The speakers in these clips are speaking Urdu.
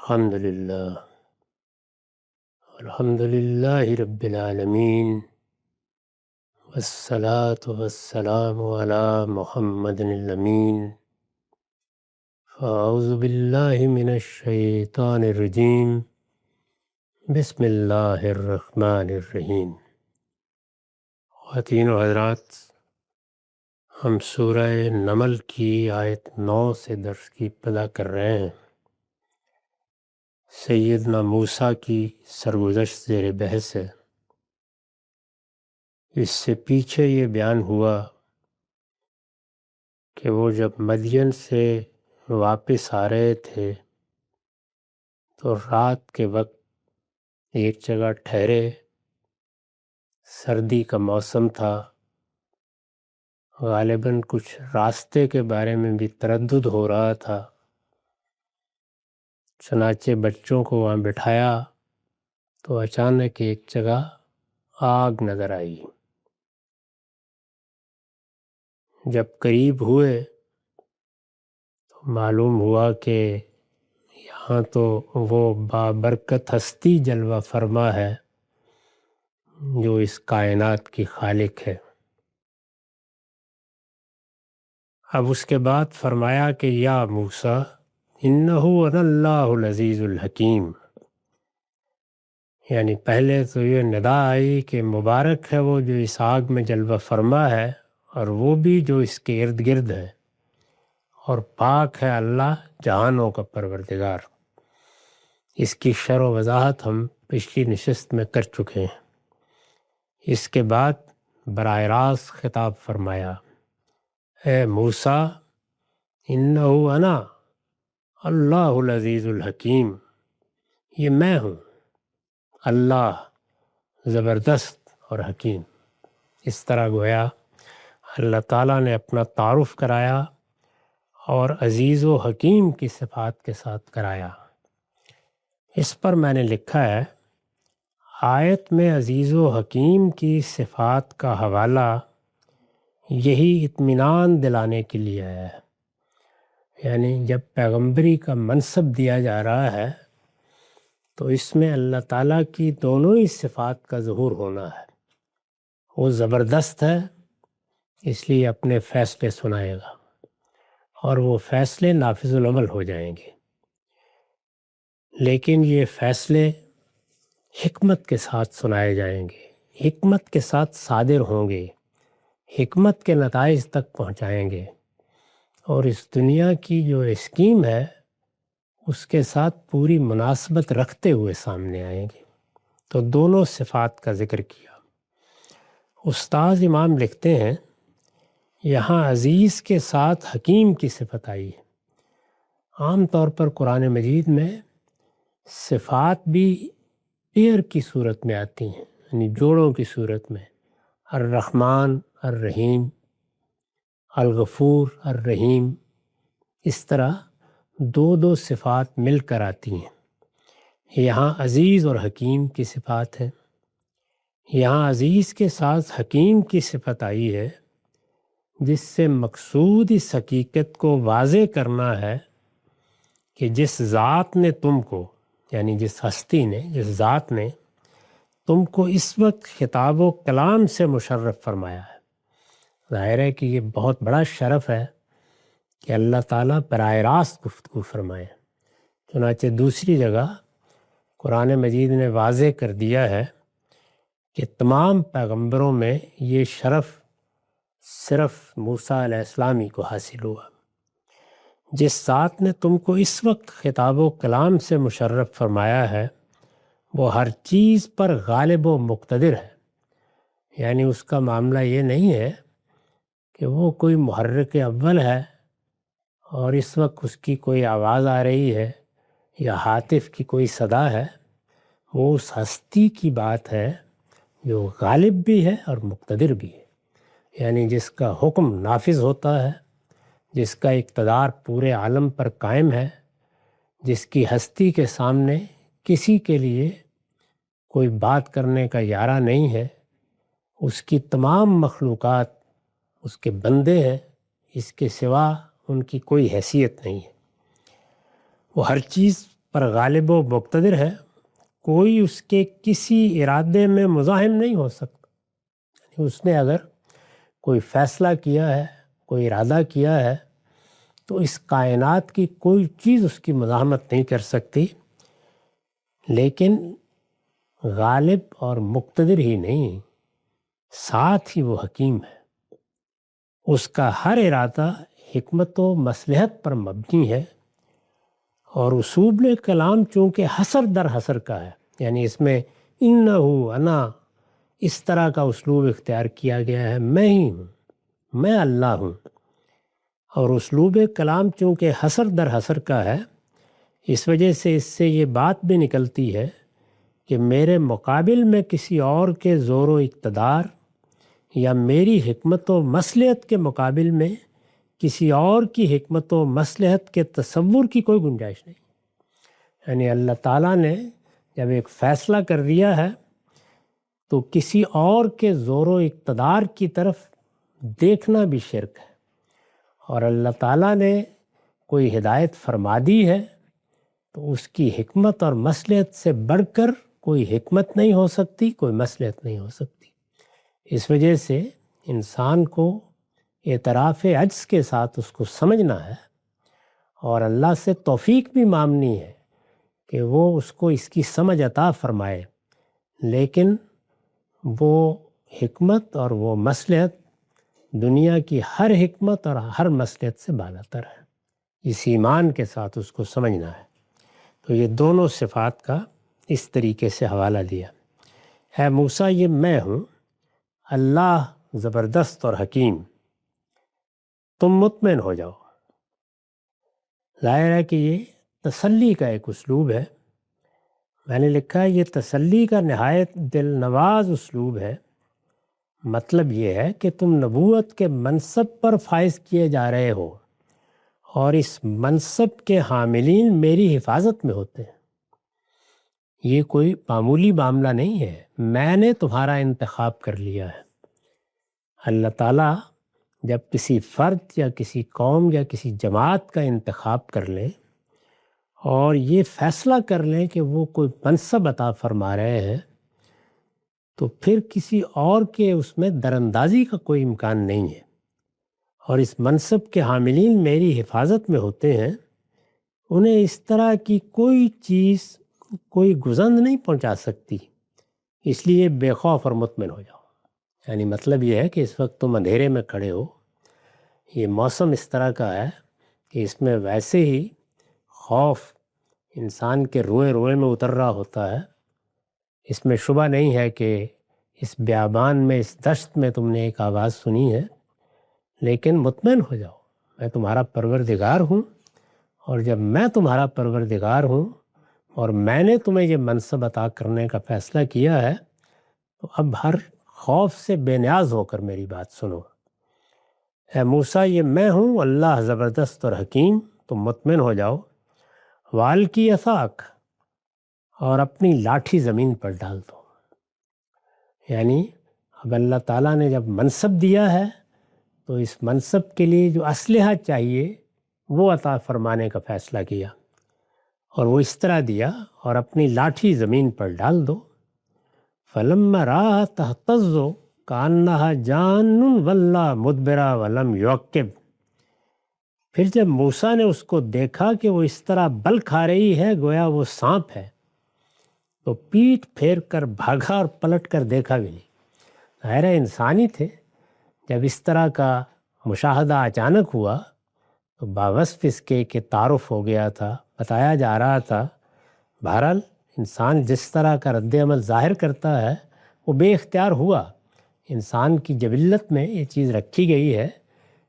الحمد للہ رب العالمین والصلاة والسلام علی محمد الامین فاعوذ باللہ من الشیطان الرجیم بسم اللہ الرحمن الرحیم۔ خواتین و حضرات، ہم سورہ نمل کی آیت 9 سے درس کی ابتدا کر رہے ہیں۔ سیدنا موسیٰ کی سرگزشت زیر بحث ہے۔ اس سے پیچھے یہ بیان ہوا کہ وہ جب مدین سے واپس آ رہے تھے تو رات کے وقت ایک جگہ ٹھہرے، سردی کا موسم تھا، غالباً کچھ راستے کے بارے میں بھی تردد ہو رہا تھا۔ چنانچہ بچوں کو وہاں بٹھایا تو اچانک ایک جگہ آگ نظر آئی۔ جب قریب ہوئے تو معلوم ہوا کہ یہاں تو وہ بابرکت ہستی جلوہ فرما ہے جو اس کائنات کی خالق ہے۔ اب اس کے بعد فرمایا کہ یا موسیٰ انہ انا اللہ العزیز الحکیم، یعنی پہلے تو یہ ندا آئی کہ مبارک ہے وہ جو اس آگ میں جلوہ فرما ہے اور وہ بھی جو اس کے ارد گرد ہے، اور پاک ہے اللہ جہانوں کا پروردگار۔ اس کی شرح و وضاحت ہم پچھلی نشست میں کر چکے ہیں۔ اس کے بعد براہ راست خطاب فرمایا، اے موسیٰ انہ انا اللہ العزیز الحکیم، یہ میں ہوں اللہ زبردست اور حکیم۔ اس طرح گویا اللہ تعالیٰ نے اپنا تعارف کرایا اور عزیز و حکیم کی صفات کے ساتھ کرایا۔ اس پر میں نے لکھا ہے، آیت میں عزیز و حکیم کی صفات کا حوالہ یہی اطمینان دلانے کے لیے ہے، یعنی جب پیغمبری کا منصب دیا جا رہا ہے تو اس میں اللہ تعالیٰ کی دونوں ہی صفات کا ظہور ہونا ہے۔ وہ زبردست ہے، اس لیے اپنے فیصلے سنائے گا اور وہ فیصلے نافذ العمل ہو جائیں گے، لیکن یہ فیصلے حکمت کے ساتھ سنائے جائیں گے، حکمت کے ساتھ صادر ہوں گے، حکمت کے نتائج تک پہنچائیں گے، اور اس دنیا کی جو اسکیم ہے اس کے ساتھ پوری مناسبت رکھتے ہوئے سامنے آئیں گے۔ تو دونوں صفات کا ذکر کیا۔ استاذ امام لکھتے ہیں، یہاں عزیز کے ساتھ حکیم کی صفت آئی ہے۔ عام طور پر قرآن مجید میں صفات بھی پیئر کی صورت میں آتی ہیں، یعنی جوڑوں کی صورت میں، الرحمن الرحیم، الغفور الرحیم، اس طرح دو دو صفات مل کر آتی ہیں۔ یہاں عزیز اور حکیم کی صفات ہے۔ یہاں عزیز کے ساتھ حکیم کی صفت آئی ہے، جس سے مقصود اس حقیقت کو واضح کرنا ہے کہ جس ذات نے تم کو، یعنی جس ہستی نے، جس ذات نے تم کو اس وقت خطاب و کلام سے مشرف فرمایا ہے۔ ظاہر ہے کہ یہ بہت بڑا شرف ہے کہ اللہ تعالیٰ براہ راست گفتگو فرمائے۔ چنانچہ دوسری جگہ قرآن مجید نے واضح کر دیا ہے کہ تمام پیغمبروں میں یہ شرف صرف موسیٰ علیہ السلام کو حاصل ہوا۔ جس ذات نے تم کو اس وقت خطاب و کلام سے مشرف فرمایا ہے وہ ہر چیز پر غالب و مقتدر ہے، یعنی اس کا معاملہ یہ نہیں ہے کہ وہ کوئی محرک اول ہے اور اس وقت اس کی کوئی آواز آ رہی ہے یا ہاتف کی کوئی صدا ہے۔ وہ اس ہستی کی بات ہے جو غالب بھی ہے اور مقتدر بھی ہے، یعنی جس کا حکم نافذ ہوتا ہے، جس کا اقتدار پورے عالم پر قائم ہے، جس کی ہستی کے سامنے کسی کے لیے کوئی بات کرنے کا یارہ نہیں ہے۔ اس کی تمام مخلوقات اس کے بندے ہیں، اس کے سوا ان کی کوئی حیثیت نہیں ہے۔ وہ ہر چیز پر غالب و مقتدر ہے، کوئی اس کے کسی ارادے میں مزاحم نہیں ہو سکتا۔ یعنی اس نے اگر کوئی فیصلہ کیا ہے، کوئی ارادہ کیا ہے، تو اس کائنات کی کوئی چیز اس کی مزاحمت نہیں کر سکتی۔ لیکن غالب اور مقتدر ہی نہیں، ساتھ ہی وہ حکیم ہے۔ اس کا ہر ارادہ حکمت و مصلحت پر مبنی ہے، اور اسلوب کلام چونکہ حصر در حصر کا ہے، یعنی اس میں انہو انا اس طرح کا اسلوب اختیار کیا گیا ہے، میں ہی ہوں، میں اللہ ہوں۔ اور اسلوب کلام چونکہ حصر در حصر کا ہے، اس وجہ سے اس سے یہ بات بھی نکلتی ہے کہ میرے مقابل میں کسی اور کے زور و اقتدار یا میری حکمت و مصلحت کے مقابل میں کسی اور کی حکمت و مصلحت کے تصور کی کوئی گنجائش نہیں۔ یعنی اللہ تعالیٰ نے جب ایک فیصلہ کر دیا ہے تو کسی اور کے زور و اقتدار کی طرف دیکھنا بھی شرک ہے۔ اور اللہ تعالیٰ نے کوئی ہدایت فرما دی ہے تو اس کی حکمت اور مصلحت سے بڑھ کر کوئی حکمت نہیں ہو سکتی، کوئی مصلحت نہیں ہو سکتی۔ اس وجہ سے انسان کو اعتراف عجز کے ساتھ اس کو سمجھنا ہے، اور اللہ سے توفیق بھی مانگنی ہے کہ وہ اس کو اس کی سمجھ عطا فرمائے، لیکن وہ حکمت اور وہ مصلحت دنیا کی ہر حکمت اور ہر مصلحت سے بالاتر ہے۔ اس ایمان کے ساتھ اس کو سمجھنا ہے۔ تو یہ دونوں صفات کا اس طریقے سے حوالہ دیا۔ اے موسیٰ، یہ میں ہوں، اللہ زبردست اور حکیم، تم مطمئن ہو جاؤ۔ ظاہر ہے کہ یہ تسلی کا ایک اسلوب ہے۔ میں نے لکھا ہے یہ تسلی کا نہایت دل نواز اسلوب ہے۔ مطلب یہ ہے کہ تم نبوت کے منصب پر فائز کیے جا رہے ہو، اور اس منصب کے حاملین میری حفاظت میں ہوتے ہیں۔ یہ کوئی معمولی معاملہ نہیں ہے، میں نے تمہارا انتخاب کر لیا ہے۔ اللہ تعالیٰ جب کسی فرد یا کسی قوم یا کسی جماعت کا انتخاب کر لیں اور یہ فیصلہ کر لیں کہ وہ کوئی منصب عطا فرما رہے ہیں، تو پھر کسی اور کے اس میں دراندازی کا کوئی امکان نہیں ہے۔ اور اس منصب کے حاملین میری حفاظت میں ہوتے ہیں، انہیں اس طرح کی کوئی چیز کوئی گزند نہیں پہنچا سکتی، اس لیے بے خوف اور مطمئن ہو جاؤ۔ یعنی مطلب یہ ہے کہ اس وقت تم اندھیرے میں کھڑے ہو، یہ موسم اس طرح کا ہے کہ اس میں ویسے ہی خوف انسان کے روئے روئے میں اتر رہا ہوتا ہے۔ اس میں شبہ نہیں ہے کہ اس بیابان میں، اس دشت میں تم نے ایک آواز سنی ہے، لیکن مطمئن ہو جاؤ، میں تمہارا پروردگار ہوں، اور جب میں تمہارا پروردگار ہوں اور میں نے تمہیں یہ منصب عطا کرنے کا فیصلہ کیا ہے، تو اب ہر خوف سے بے نیاز ہو کر میری بات سنو۔ اے موسیٰ، یہ میں ہوں، اللہ زبردست اور حکیم، تم مطمئن ہو جاؤ۔ وال کی عصاک، اور اپنی لاٹھی زمین پر ڈال دو۔ یعنی اب اللہ تعالیٰ نے جب منصب دیا ہے تو اس منصب کے لیے جو اسلحہ چاہیے وہ عطا فرمانے کا فیصلہ کیا، اور وہ اس طرح دیا، اور اپنی لاٹھی زمین پر ڈال دو۔ فَلَمَّا رَأَىٰ تَهْتَزُّ كَأَنَّهَا جَانٌّ وَلَّىٰ مُدْبِرًا وَلَمْ يُعَقِّبْ، پھر جب موسیٰ نے اس کو دیکھا کہ وہ اس طرح بل کھا رہی ہے گویا وہ سانپ ہے، تو پیٹھ پھیر کر بھاگا اور پلٹ کر دیکھا بھی نہیں۔ ظاہر ہے انسانی تھے، جب اس طرح کا مشاہدہ اچانک ہوا تو باوصف اس کے کہ تعارف ہو گیا تھا، بتایا جا رہا تھا۔ بہرحال انسان جس طرح کا رد عمل ظاہر کرتا ہے وہ بے اختیار ہوا۔ انسان کی جبلت میں یہ چیز رکھی گئی ہے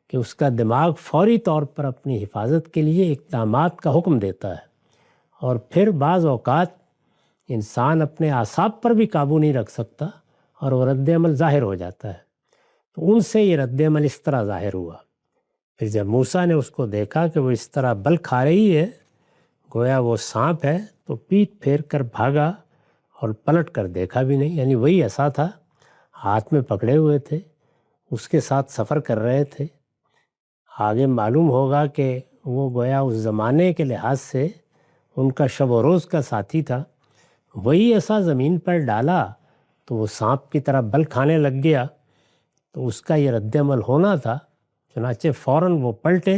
کہ اس کا دماغ فوری طور پر اپنی حفاظت کے لیے اقدامات کا حکم دیتا ہے، اور پھر بعض اوقات انسان اپنے اعصاب پر بھی قابو نہیں رکھ سکتا اور وہ رد عمل ظاہر ہو جاتا ہے۔ تو ان سے یہ رد عمل اس طرح ظاہر ہوا۔ پھر جب موسیٰ نے اس کو دیکھا کہ وہ اس طرح بل کھا رہی ہے گویا وہ سانپ ہے، تو پیٹھ پھیر کر بھاگا اور پلٹ کر دیکھا بھی نہیں۔ یعنی وہی ایسا تھا، ہاتھ میں پکڑے ہوئے تھے، اس کے ساتھ سفر کر رہے تھے۔ آگے معلوم ہوگا کہ وہ گویا اس زمانے کے لحاظ سے ان کا شب و روز کا ساتھی تھا، وہی ایسا زمین پر ڈالا تو وہ سانپ کی طرح بل کھانے لگ گیا، تو اس کا یہ رد عمل ہونا تھا، چنانچہ فوراً وہ پلٹے،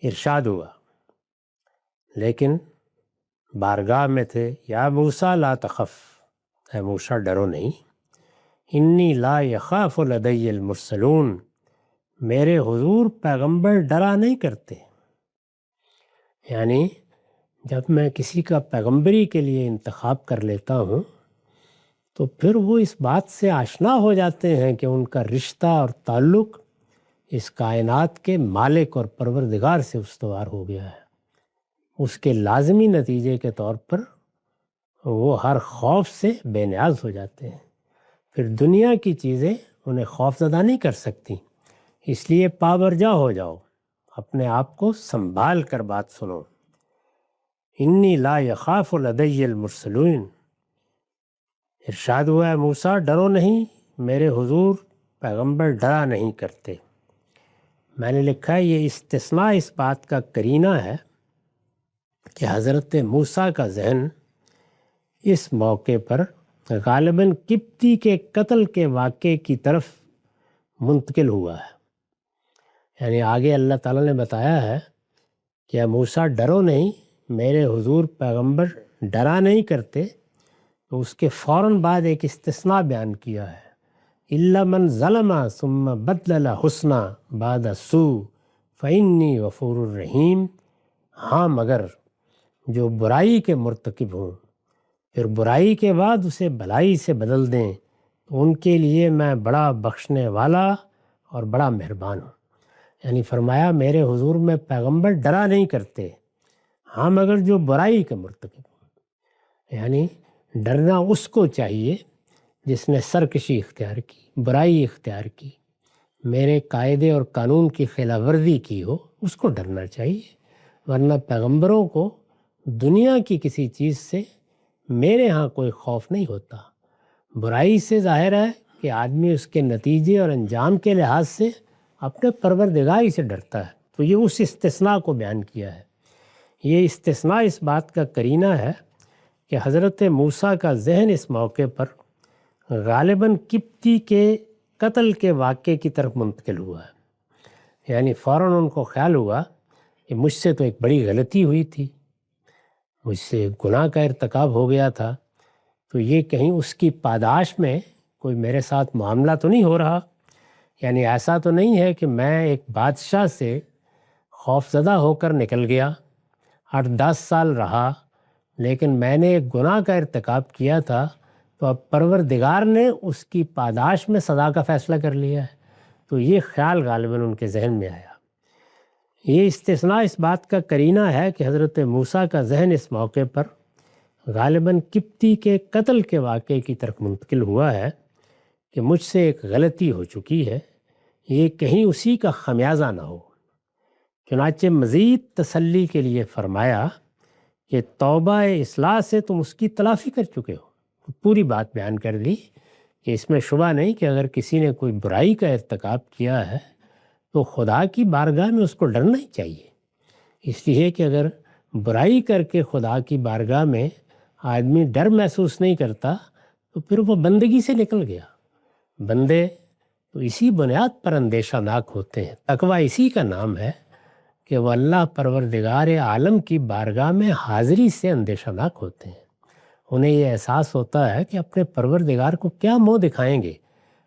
ارشاد ہوا، لیکن بارگاہ میں تھے، یا موسیٰ لا تخف، اے موسیٰ ڈرو نہیں، انی لا یخاف لدی المرسلون، میرے حضور پیغمبر ڈرا نہیں کرتے۔ یعنی جب میں کسی کا پیغمبری کے لیے انتخاب کر لیتا ہوں تو پھر وہ اس بات سے آشنا ہو جاتے ہیں کہ ان کا رشتہ اور تعلق اس کائنات کے مالک اور پروردگار سے استوار ہو گیا ہے۔ اس کے لازمی نتیجے کے طور پر وہ ہر خوف سے بے نیاز ہو جاتے ہیں، پھر دنیا کی چیزیں انہیں خوف زدہ نہیں کر سکتی، اس لیے پابرجا ہو جاؤ، اپنے آپ کو سنبھال کر بات سنو۔ انی لا یخاف لدی المرسلون، ارشاد ہوا ہے موسیٰ ڈرو نہیں، میرے حضور پیغمبر ڈرا نہیں کرتے۔ میں نے لکھا ہے یہ استثناء اس بات کا قرینہ ہے کہ حضرت موسیٰ کا ذہن اس موقع پر غالباً قبطی کے قتل کے واقعے کی طرف منتقل ہوا ہے۔ یعنی آگے اللہ تعالیٰ نے بتایا ہے کہ موسیٰ ڈرو نہیں، میرے حضور پیغمبر ڈرا نہیں کرتے، تو اس کے فوراً بعد ایک استثناء بیان کیا ہے، الا من ظلم ثم بدل حسنا بعد سوء فانی غفور الرحیم، ہاں مگر جو برائی کے مرتکب ہوں پھر برائی کے بعد اسے بھلائی سے بدل دیں تو ان کے لیے میں بڑا بخشنے والا اور بڑا مہربان ہوں۔ یعنی فرمایا میرے حضور میں پیغمبر ڈرا نہیں کرتے، ہاں مگر جو برائی کے مرتکب ہوں۔ یعنی ڈرنا اس کو چاہیے جس نے سرکشی اختیار کی، برائی اختیار کی، میرے قاعدے اور قانون کی خلاف ورزی کی ہو، اس کو ڈرنا چاہیے، ورنہ پیغمبروں کو دنیا کی کسی چیز سے میرے ہاں کوئی خوف نہیں ہوتا۔ برائی سے ظاہر ہے کہ آدمی اس کے نتیجے اور انجام کے لحاظ سے اپنے پروردگار ہی سے ڈرتا ہے، تو یہ اس استثناء کو بیان کیا ہے۔ یہ استثناء اس بات کا قرینہ ہے کہ حضرت موسیٰ کا ذہن اس موقع پر غالباً قبطی کے قتل کے واقعے کی طرف منتقل ہوا ہے۔ یعنی فوراً ان کو خیال ہوا کہ مجھ سے تو ایک بڑی غلطی ہوئی تھی، مجھ سے گناہ کا ارتکاب ہو گیا تھا، تو یہ کہیں اس کی پاداش میں کوئی میرے ساتھ معاملہ تو نہیں ہو رہا، یعنی ایسا تو نہیں ہے کہ میں ایک بادشاہ سے خوف زدہ ہو کر نکل گیا، 8-10 سال رہا، لیکن میں نے ایک گناہ کا ارتکاب کیا تھا تو اب پروردگار نے اس کی پاداش میں سزا کا فیصلہ کر لیا ہے، تو یہ خیال غالباً ان کے ذہن میں آیا۔ یہ استثناء اس بات کا قرینہ ہے کہ حضرت موسیٰ کا ذہن اس موقع پر غالباً قبطی کے قتل کے واقعے کی طرف منتقل ہوا ہے کہ مجھ سے ایک غلطی ہو چکی ہے، یہ کہیں اسی کا خمیازہ نہ ہو۔ چنانچہ مزید تسلی کے لیے فرمایا کہ توبہ اصلاح سے تم اس کی تلافی کر چکے ہو، پوری بات بیان کر دی کہ اس میں شبہ نہیں کہ اگر کسی نے کوئی برائی کا ارتکاب کیا ہے تو خدا کی بارگاہ میں اس کو ڈرنا ہی چاہیے، اس لیے کہ اگر برائی کر کے خدا کی بارگاہ میں آدمی ڈر محسوس نہیں کرتا تو پھر وہ بندگی سے نکل گیا۔ بندے تو اسی بنیاد پر اندیشہ ناک ہوتے ہیں، تقویٰ اسی کا نام ہے کہ وہ اللہ پروردگار عالم کی بارگاہ میں حاضری سے اندیشہ ناک ہوتے ہیں۔ انہیں یہ احساس ہوتا ہے کہ اپنے پروردگار کو کیا منہ دکھائیں گے،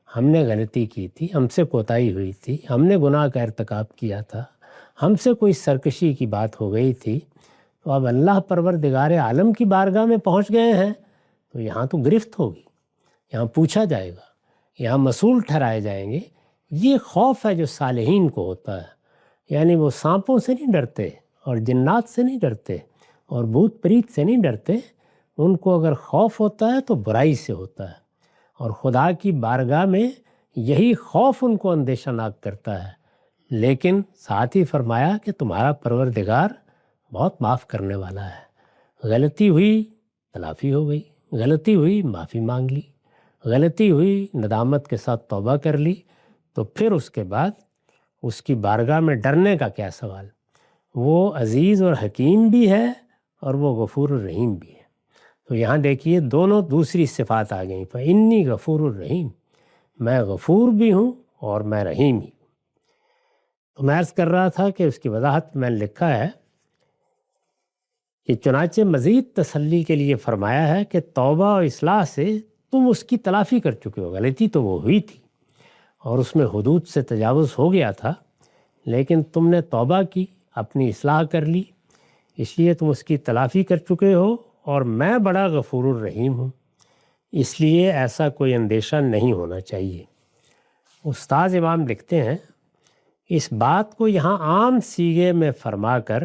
ہم نے غلطی کی تھی، ہم سے کوتاہی ہوئی تھی، ہم نے گناہ کا ارتکاب کیا تھا، ہم سے کوئی سرکشی کی بات ہو گئی تھی، تو اب اللہ پروردگار عالم کی بارگاہ میں پہنچ گئے ہیں تو یہاں تو گرفت ہوگی، یہاں پوچھا جائے گا، یہاں مسئول ٹھہرائے جائیں گے۔ یہ خوف ہے جو صالحین کو ہوتا ہے، یعنی وہ سانپوں سے نہیں ڈرتے اور جنات سے نہیں ڈرتے اور بھوت پریت سے نہیں ڈرتے، ان کو اگر خوف ہوتا ہے تو برائی سے ہوتا ہے، اور خدا کی بارگاہ میں یہی خوف ان کو اندیشہ ناک کرتا ہے۔ لیکن ساتھ ہی فرمایا کہ تمہارا پروردگار بہت معاف کرنے والا ہے، غلطی ہوئی تلافی ہو گئی، غلطی ہوئی معافی مانگ لی، غلطی ہوئی ندامت کے ساتھ توبہ کر لی، تو پھر اس کے بعد اس کی بارگاہ میں ڈرنے کا کیا سوال، وہ عزیز اور حکیم بھی ہے اور وہ غفور الرحیم بھی ہے۔ تو یہاں دیکھیے دونوں دوسری صفات آ گئیں، فَإِنِّي غفور الرحیم، میں غفور بھی ہوں اور میں رحیم ہی۔ تو میں عرض کر رہا تھا کہ اس کی وضاحت میں نے لکھا ہے کہ چنانچہ مزید تسلی کے لیے فرمایا ہے کہ توبہ و اصلاح سے تم اس کی تلافی کر چکے ہو، غلطی تو وہ ہوئی تھی اور اس میں حدود سے تجاوز ہو گیا تھا، لیکن تم نے توبہ کی، اپنی اصلاح کر لی، اس لیے تم اس کی تلافی کر چکے ہو، اور میں بڑا غفور الرحیم ہوں، اس لیے ایسا کوئی اندیشہ نہیں ہونا چاہیے۔ استاذ امام لکھتے ہیں اس بات کو یہاں عام صیغے میں فرما کر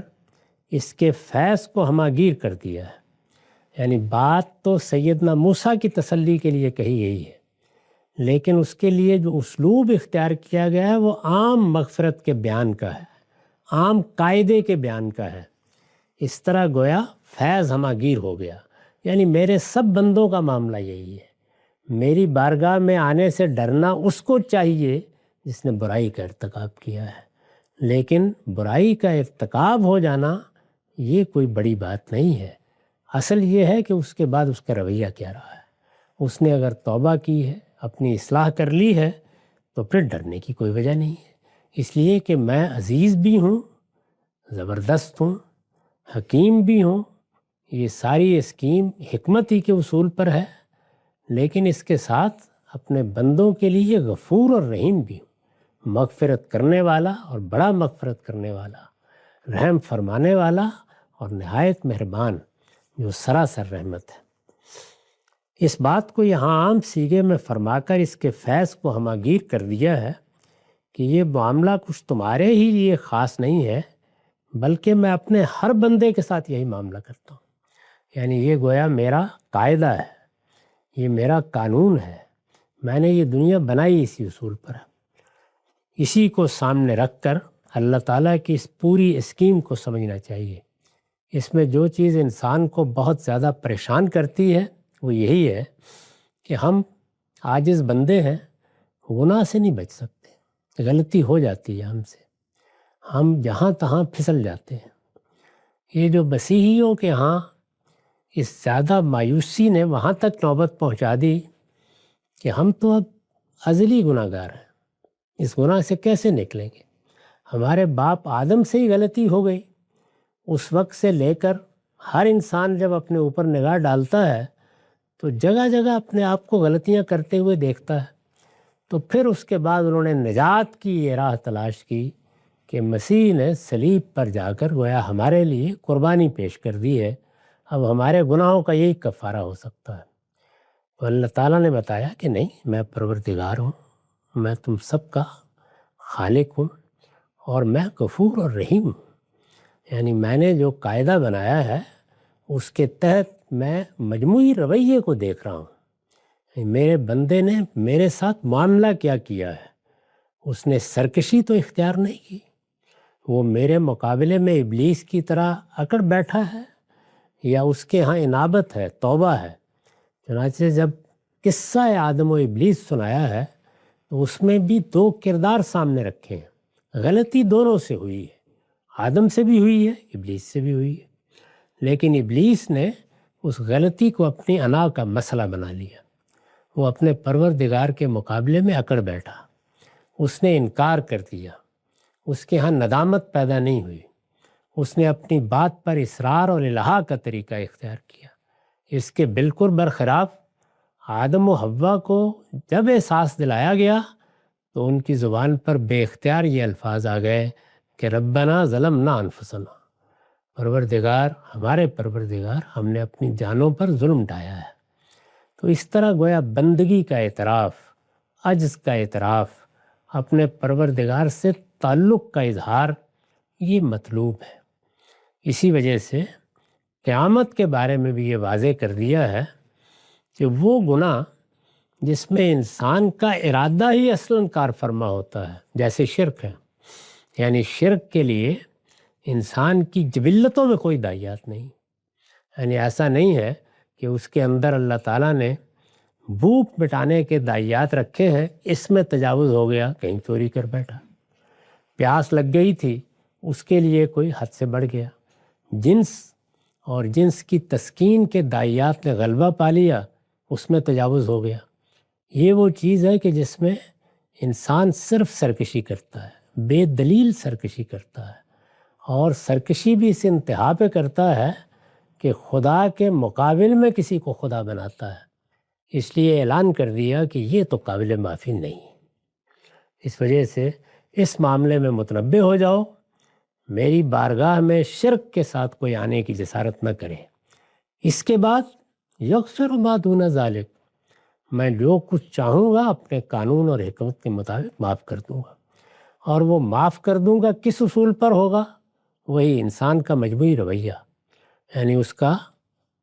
اس کے فیض کو ہماگیر کر دیا ہے، یعنی بات تو سیدنا موسیٰ کی تسلی کے لیے کہی گئی ہے، لیکن اس کے لیے جو اسلوب اختیار کیا گیا ہے وہ عام مغفرت کے بیان کا ہے، عام قاعدے کے بیان کا ہے۔ اس طرح گویا فیض ہماگیر ہو گیا، یعنی میرے سب بندوں کا معاملہ یہی ہے، میری بارگاہ میں آنے سے ڈرنا اس کو چاہیے جس نے برائی کا ارتکاب کیا ہے، لیکن برائی کا ارتکاب ہو جانا یہ کوئی بڑی بات نہیں ہے، اصل یہ ہے کہ اس کے بعد اس کا رویہ کیا رہا ہے۔ اس نے اگر توبہ کی ہے، اپنی اصلاح کر لی ہے، تو پھر ڈرنے کی کوئی وجہ نہیں ہے، اس لیے کہ میں عزیز بھی ہوں، زبردست ہوں، حکیم بھی ہوں، یہ ساری اسکیم حکمت ہی کے اصول پر ہے، لیکن اس کے ساتھ اپنے بندوں کے لیے غفور اور رحیم بھی ہوں، مغفرت کرنے والا اور بڑا مغفرت کرنے والا، رحم فرمانے والا اور نہایت مہربان، جو سراسر رحمت ہے۔ اس بات کو یہاں عام صیغے میں فرما کر اس کے فیض کو ہماگیر کر دیا ہے کہ یہ معاملہ کچھ تمہارے ہی لیے خاص نہیں ہے، بلکہ میں اپنے ہر بندے کے ساتھ یہی معاملہ کرتا ہوں، یعنی یہ گویا میرا قاعدہ ہے، یہ میرا قانون ہے، میں نے یہ دنیا بنائی اسی اصول پر ہے۔ اسی کو سامنے رکھ کر اللہ تعالیٰ کی اس پوری اسکیم کو سمجھنا چاہیے۔ اس میں جو چیز انسان کو بہت زیادہ پریشان کرتی ہے وہ یہی ہے کہ ہم عاجز بندے ہیں، گناہ سے نہیں بچ سکتے، غلطی ہو جاتی ہے ہم سے، ہم جہاں تہاں پھسل جاتے ہیں۔ یہ جو مسیحیوں کے ہاں اس زیادہ مایوسی نے وہاں تک نوبت پہنچا دی کہ ہم تو اب ازلی گناہ گار ہیں، اس گناہ سے کیسے نکلیں گے؟ ہمارے باپ آدم سے ہی غلطی ہو گئی، اس وقت سے لے کر ہر انسان جب اپنے اوپر نگاہ ڈالتا ہے تو جگہ جگہ اپنے آپ کو غلطیاں کرتے ہوئے دیکھتا ہے، تو پھر اس کے بعد انہوں نے نجات کی یہ راہ تلاش کی کہ مسیح نے صلیب پر جا کر گویا ہمارے لیے قربانی پیش کر دی ہے، اب ہمارے گناہوں کا یہی کفارہ ہو سکتا ہے۔ تو اللہ تعالیٰ نے بتایا کہ نہیں، میں پروردگار ہوں، میں تم سب کا خالق ہوں، اور میں غفور اور رحیم ہوں، یعنی میں نے جو قاعدہ بنایا ہے اس کے تحت میں مجموعی رویے کو دیکھ رہا ہوں، میرے بندے نے میرے ساتھ معاملہ کیا کیا ہے، اس نے سرکشی تو اختیار نہیں کی، وہ میرے مقابلے میں ابلیس کی طرح اکڑ بیٹھا ہے، یا اس کے ہاں انابت ہے، توبہ ہے۔ چنانچہ جب قصہ آدم و ابلیس سنایا ہے تو اس میں بھی دو کردار سامنے رکھے ہیں، غلطی دونوں سے ہوئی ہے، آدم سے بھی ہوئی ہے، ابلیس سے بھی ہوئی ہے، لیکن ابلیس نے اس غلطی کو اپنی انا کا مسئلہ بنا لیا، وہ اپنے پروردگار کے مقابلے میں اکڑ بیٹھا، اس نے انکار کر دیا، اس کے ہاں ندامت پیدا نہیں ہوئی، اس نے اپنی بات پر اصرار اور الحاح کا طریقہ اختیار کیا۔ اس کے بالکل برخلاف آدم و حوا کو جب احساس دلایا گیا تو ان کی زبان پر بے اختیار یہ الفاظ آ گئے کہ ربنا ظلمنا انفسنا، پروردگار، ہمارے پروردگار، ہم نے اپنی جانوں پر ظلم ڈھایا ہے۔ تو اس طرح گویا بندگی کا اعتراف، عجز کا اعتراف، اپنے پروردگار سے تعلق کا اظہار، یہ مطلوب ہے۔ اسی وجہ سے قیامت کے بارے میں بھی یہ واضح کر دیا ہے کہ وہ گناہ جس میں انسان کا ارادہ ہی اصلاً کار فرما ہوتا ہے، جیسے شرک ہے، یعنی شرک کے لیے انسان کی جبلتوں میں کوئی داعیات نہیں، یعنی ایسا نہیں ہے کہ اس کے اندر اللہ تعالیٰ نے بھوک مٹانے کے داعیات رکھے ہیں، اس میں تجاوز ہو گیا، کہیں چوری کر بیٹھا، پیاس لگ گئی تھی، اس کے لیے کوئی حد سے بڑھ گیا، جنس اور جنس کی تسکین کے داعیات نے غلبہ پا لیا، اس میں تجاوز ہو گیا۔ یہ وہ چیز ہے کہ جس میں انسان صرف سرکشی کرتا ہے، بے دلیل سرکشی کرتا ہے، اور سرکشی بھی اس انتہا پہ کرتا ہے کہ خدا کے مقابل میں کسی کو خدا بناتا ہے۔ اس لیے اعلان کر دیا کہ یہ تو قابل معافی نہیں۔ اس وجہ سے اس معاملے میں متنبہ ہو جاؤ، میری بارگاہ میں شرک کے ساتھ کوئی آنے کی جسارت نہ کرے۔ اس کے بعد یغفر ما دون ذالک، میں جو کچھ چاہوں گا اپنے قانون اور حکمت کے مطابق معاف کر دوں گا۔ اور وہ معاف کر دوں گا کس اصول پر ہوگا؟ وہی انسان کا مجموعی رویہ، یعنی اس کا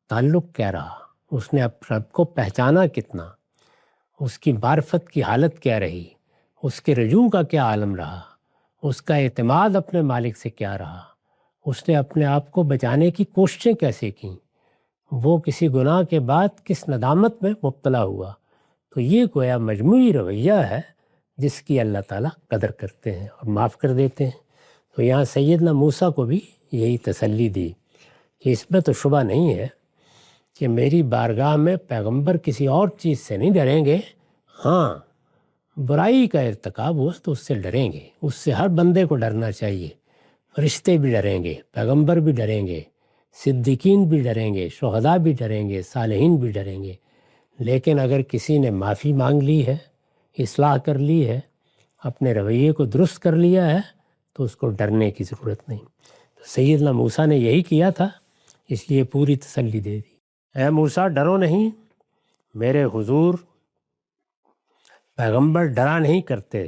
تعلق کیا رہا، اس نے اپنے رب کو پہچانا کتنا، اس کی معرفت کی حالت کیا رہی، اس کے رجوع کا کیا عالم رہا، اس کا اعتماد اپنے مالک سے کیا رہا، اس نے اپنے آپ کو بچانے کی کوششیں کیسے کیں، وہ کسی گناہ کے بعد کس ندامت میں مبتلا ہوا۔ تو یہ گویا مجموعی رویہ ہے جس کی اللہ تعالیٰ قدر کرتے ہیں اور معاف کر دیتے ہیں۔ تو یہاں سیدنا موسیٰ کو بھی یہی تسلی دی کہ اس میں تو شبہ نہیں ہے کہ میری بارگاہ میں پیغمبر کسی اور چیز سے نہیں ڈریں گے، ہاں برائی کا ارتکاب ہوا تو اس سے ڈریں گے، اس سے ہر بندے کو ڈرنا چاہیے۔ فرشتے بھی ڈریں گے، پیغمبر بھی ڈریں گے، صدیقین بھی ڈریں گے، شہداء بھی ڈریں گے، صالحین بھی ڈریں گے۔ لیکن اگر کسی نے معافی مانگ لی ہے، اصلاح کر لی ہے، اپنے رویے کو درست کر لیا ہے، تو اس کو ڈرنے کی ضرورت نہیں۔ تو سیدنا موسیٰ نے یہی کیا تھا، اس لیے پوری تسلی دے دی۔ اے موسیٰ ڈرو نہیں، میرے حضور پیغمبر ڈرا نہیں کرتے،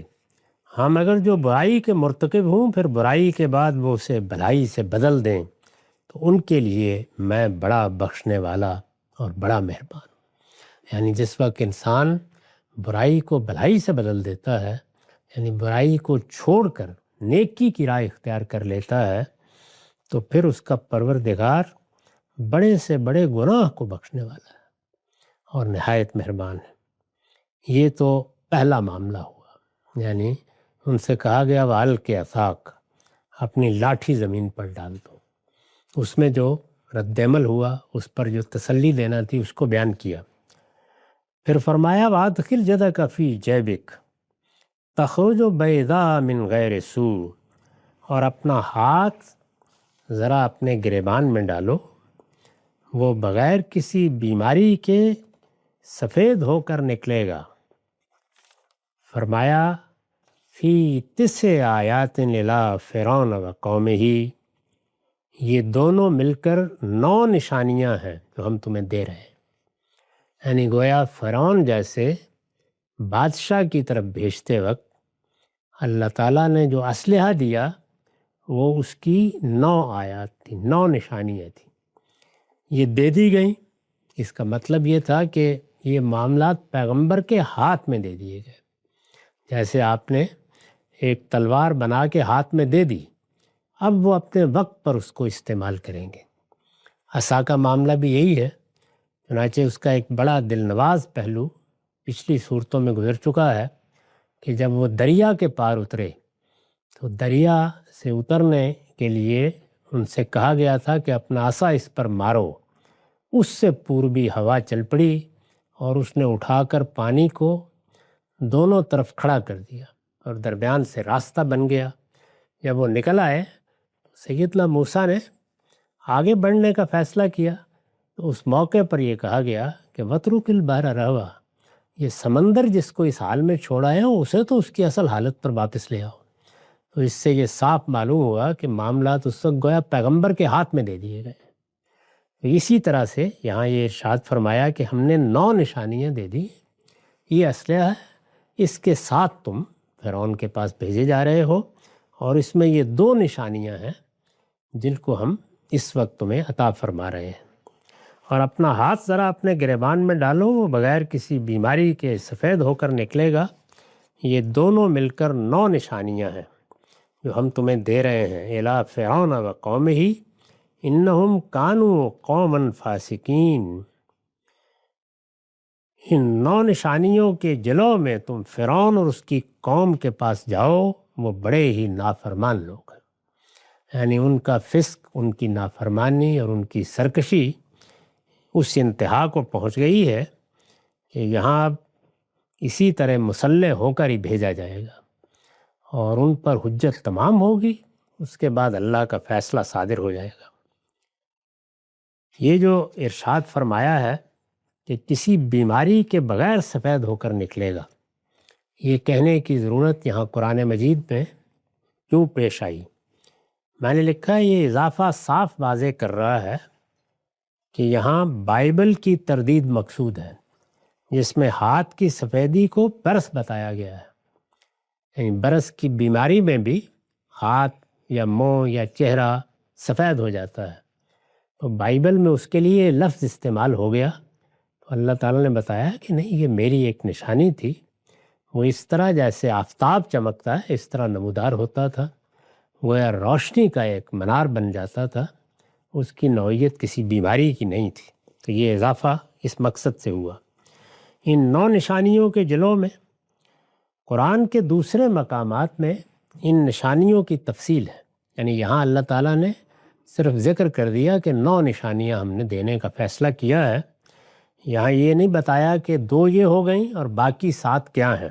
ہاں مگر جو برائی کے مرتکب ہوں پھر برائی کے بعد وہ اسے بھلائی سے بدل دیں تو ان کے لیے میں بڑا بخشنے والا اور بڑا مہربان ہوں۔ یعنی جس وقت انسان برائی کو بھلائی سے بدل دیتا ہے، یعنی برائی کو چھوڑ کر نیکی کی راہ اختیار کر لیتا ہے، تو پھر اس کا پروردگار بڑے سے بڑے گناہ کو بخشنے والا ہے اور نہایت مہربان ہے۔ یہ تو پہلا معاملہ ہوا، یعنی ان سے کہا گیا وَأَلْقِ عَصَاكَ، اپنی لاٹھی زمین پر ڈال دو۔ اس میں جو رد عمل ہوا، اس پر جو تسلی دینا تھی اس کو بیان کیا۔ پھر فرمایا وَأَدْخِلْ يَدَكَ فِي جَيْبِكَ تَخْرُجُ بَيْضَاءَ مِنْ غَيْرِ سُوءٍ، اور اپنا ہاتھ ذرا اپنے گریبان میں ڈالو، وہ بغیر کسی بیماری کے سفید ہو کر نکلے گا۔ فرمایا فی 9 آیات الی فرعون و قومہ، یہ دونوں مل کر 9 نشانیاں ہیں جو ہم تمہیں دے رہے ہیں۔ یعنی گویا فرعون جیسے بادشاہ کی طرف بھیجتے وقت اللہ تعالیٰ نے جو اسلحہ دیا وہ اس کی 9 آیات تھیں، 9 نشانیاں تھیں، یہ دے دی گئیں۔ اس کا مطلب یہ تھا کہ یہ معاملات پیغمبر کے ہاتھ میں دے دیے گئے، جیسے آپ نے ایک تلوار بنا کے ہاتھ میں دے دی، اب وہ اپنے وقت پر اس کو استعمال کریں گے۔ عصا کا معاملہ بھی یہی ہے، چنانچہ اس کا ایک بڑا دل نواز پہلو پچھلی صورتوں میں گزر چکا ہے کہ جب وہ دریا کے پار اترے تو دریا سے اترنے کے لیے ان سے کہا گیا تھا کہ اپنا عصا اس پر مارو، اس سے پوربی ہوا چل پڑی اور اس نے اٹھا کر پانی کو دونوں طرف کھڑا کر دیا اور درمیان سے راستہ بن گیا۔ جب وہ نکل آئے تو سیدنا موسیٰ نے آگے بڑھنے کا فیصلہ کیا، تو اس موقع پر یہ کہا گیا کہ وَاتْرُكِ الْبَحْرَ رَهْوًا، یہ سمندر جس کو اس حال میں چھوڑا ہے اسے تو اس کی اصل حالت پر واپس لے آؤ۔ تو اس سے یہ صاف معلوم ہوا کہ معاملات اس وقت گویا پیغمبر کے ہاتھ میں دے دیے گئے۔ تو اسی طرح سے یہاں یہ ارشاد فرمایا کہ ہم نے 9 نشانیاں دے دی، یہ اسلحہ ہے، اس کے ساتھ تم فرعون کے پاس بھیجے جا رہے ہو، اور اس میں یہ 2 نشانیاں ہیں جن کو ہم اس وقت تمہیں عطا فرما رہے ہیں۔ اور اپنا ہاتھ ذرا اپنے گریبان میں ڈالو، وہ بغیر کسی بیماری کے سفید ہو کر نکلے گا۔ یہ دونوں مل کر 9 نشانیاں ہیں جو ہم تمہیں دے رہے ہیں۔ الی فرعون و قومہ انہم کانوا قوما فاسقین، ان 9 نشانیوں کے جلو میں تم فرعون اور اس کی قوم کے پاس جاؤ، وہ بڑے ہی نافرمان لوگ ہیں۔ یعنی ان کا فسق، ان کی نافرمانی اور ان کی سرکشی اس انتہا کو پہنچ گئی ہے کہ یہاں اب اسی طرح مسلح ہو کر ہی بھیجا جائے گا اور ان پر حجت تمام ہوگی، اس کے بعد اللہ کا فیصلہ صادر ہو جائے گا۔ یہ جو ارشاد فرمایا ہے کہ کسی بیماری کے بغیر سفید ہو کر نکلے گا، یہ کہنے کی ضرورت یہاں قرآن مجید میں کیوں پیش آئی؟ میں نے لکھا یہ اضافہ صاف واضح کر رہا ہے کہ یہاں بائبل کی تردید مقصود ہے، جس میں ہاتھ کی سفیدی کو برس بتایا گیا ہے۔ یعنی برس کی بیماری میں بھی ہاتھ یا منہ یا چہرہ سفید ہو جاتا ہے، تو بائبل میں اس کے لیے لفظ استعمال ہو گیا، تو اللہ تعالیٰ نے بتایا کہ نہیں، یہ میری ایک نشانی تھی، وہ اس طرح جیسے آفتاب چمکتا ہے اس طرح نمودار ہوتا تھا، وہ روشنی کا ایک منار بن جاتا تھا، اس کی نوعیت کسی بیماری کی نہیں تھی۔ تو یہ اضافہ اس مقصد سے ہوا۔ ان 9 نشانیوں کے جلوں میں قرآن کے دوسرے مقامات میں ان نشانیوں کی تفصیل ہے، یعنی یہاں اللہ تعالیٰ نے صرف ذکر کر دیا کہ 9 نشانیاں ہم نے دینے کا فیصلہ کیا ہے، یہاں یہ نہیں بتایا کہ 2 یہ ہو گئیں اور باقی 7 کیا ہیں۔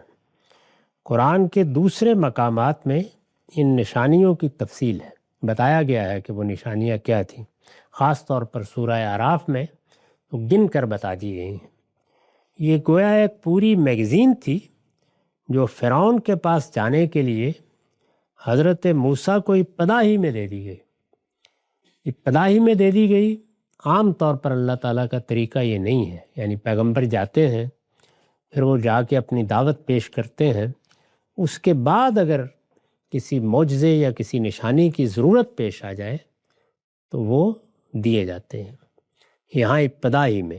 قرآن کے دوسرے مقامات میں ان نشانیوں کی تفصیل ہے، بتایا گیا ہے کہ وہ نشانیاں کیا تھیں، خاص طور پر سورہ اعراف میں تو گن کر بتا دی گئی ہیں۔ یہ گویا ایک پوری میگزین تھی جو فرعون کے پاس جانے کے لیے حضرت موسیٰ کو ابتدا ہی میں دے دی گئی۔ ابتدا ہی میں دے دی گئی۔ عام طور پر اللہ تعالیٰ کا طریقہ یہ نہیں ہے، یعنی پیغمبر جاتے ہیں، پھر وہ جا کے اپنی دعوت پیش کرتے ہیں، اس کے بعد اگر کسی معجزے یا کسی نشانی کی ضرورت پیش آ جائے تو وہ دیے جاتے ہیں۔ یہاں ابتدا ہی میں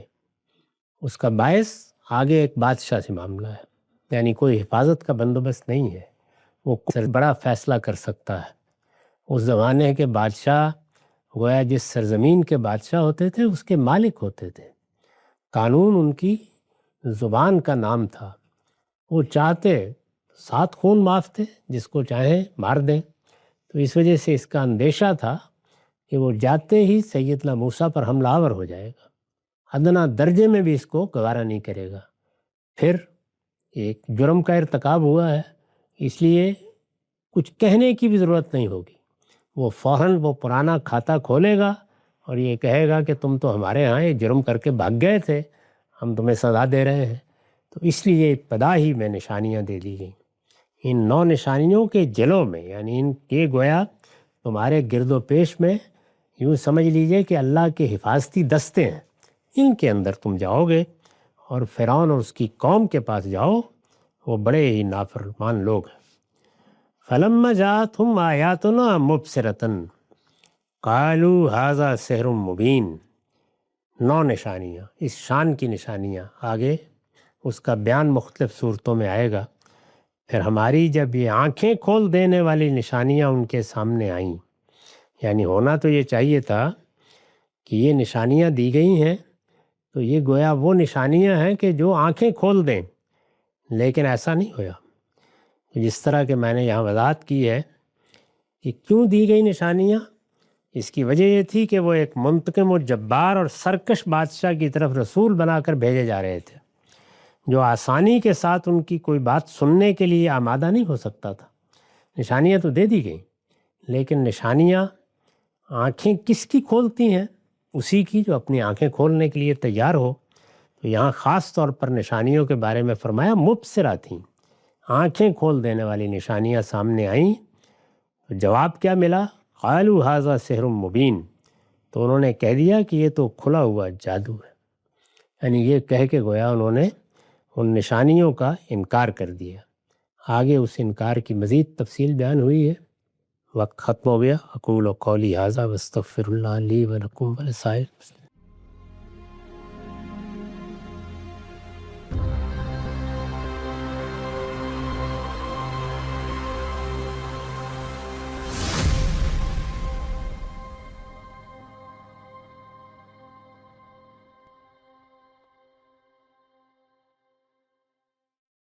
اس کا باعث آگے ایک بادشاہ سے معاملہ ہے، یعنی کوئی حفاظت کا بندوبست نہیں ہے، وہ بڑا فیصلہ کر سکتا ہے۔ اس زمانے کے بادشاہ گویا جس سرزمین کے بادشاہ ہوتے تھے اس کے مالک ہوتے تھے، قانون ان کی زبان کا نام تھا، وہ چاہتے 7 خون معاف تھے، جس کو چاہیں مار دیں، تو اس وجہ سے اس کا اندیشہ تھا کہ وہ جاتے ہی سیدنا موسیٰ پر حملہ آور ہو جائے گا، ادنیٰ درجے میں بھی اس کو گوارا نہیں کرے گا، پھر ایک جرم کا ارتکاب ہوا ہے، اس لیے کچھ کہنے کی بھی ضرورت نہیں ہوگی، وہ فوراً وہ پرانا کھاتا کھولے گا اور یہ کہے گا کہ تم تو ہمارے ہاں یہ جرم کر کے بھاگ گئے تھے، ہم تمہیں سزا دے رہے ہیں۔ تو اس لیے ابتدا ہی میں نشانیاں دے دی گئیں۔ ان 9 نشانیوں کے جلوں میں، یعنی ان کے گویا تمہارے گرد و پیش میں، یوں سمجھ لیجئے کہ اللہ کے حفاظتی دستے ہیں، ان کے اندر تم جاؤ گے اور فرعون اور اس کی قوم کے پاس جاؤ، وہ بڑے ہی نافرمان لوگ ہیں۔ فَلَمَّا جَاءَتْهُمْ آيَاتُنَا مُبْصِرَةً قَالُوا هَذَا سِحْرٌ مُبِينٌ۔ 9 نشانیاں، اس شان کی نشانیاں، آگے اس کا بیان مختلف صورتوں میں آئے گا۔ پھر ہماری جب یہ آنکھیں کھول دینے والی نشانیاں ان کے سامنے آئیں، یعنی ہونا تو یہ چاہیے تھا کہ یہ نشانیاں دی گئی ہیں تو یہ گویا وہ نشانیاں ہیں کہ جو آنکھیں کھول دیں، لیکن ایسا نہیں ہوا۔ جس طرح کہ میں نے یہاں وضاحت کی ہے کہ کیوں دی گئی نشانیاں، اس کی وجہ یہ تھی کہ وہ ایک منتقم و جبار اور سرکش بادشاہ کی طرف رسول بنا کر بھیجے جا رہے تھے، جو آسانی کے ساتھ ان کی کوئی بات سننے کے لیے آمادہ نہیں ہو سکتا تھا۔ نشانیاں تو دے دی گئیں، لیکن نشانیاں آنکھیں کس کی کھولتی ہیں؟ اسی کی جو اپنی آنکھیں کھولنے کے لیے تیار ہو۔ تو یہاں خاص طور پر نشانیوں کے بارے میں فرمایا مبصرہ تھیں، آنکھیں کھول دینے والی نشانیاں سامنے آئیں۔ تو جواب کیا ملا؟ قالوا ھذا سحر مبین، تو انہوں نے کہہ دیا کہ یہ تو کھلا ہوا جادو ہے، یعنی یہ کہہ کے گویا انہوں نے ان نشانیوں کا انکار کر دیا۔ آگے اس انکار کی مزید تفصیل بیان ہوئی ہے۔ وقت ختم ہو گیا۔ اقول قولی ھذا واستغفر اللہ لی ولکم ولسائر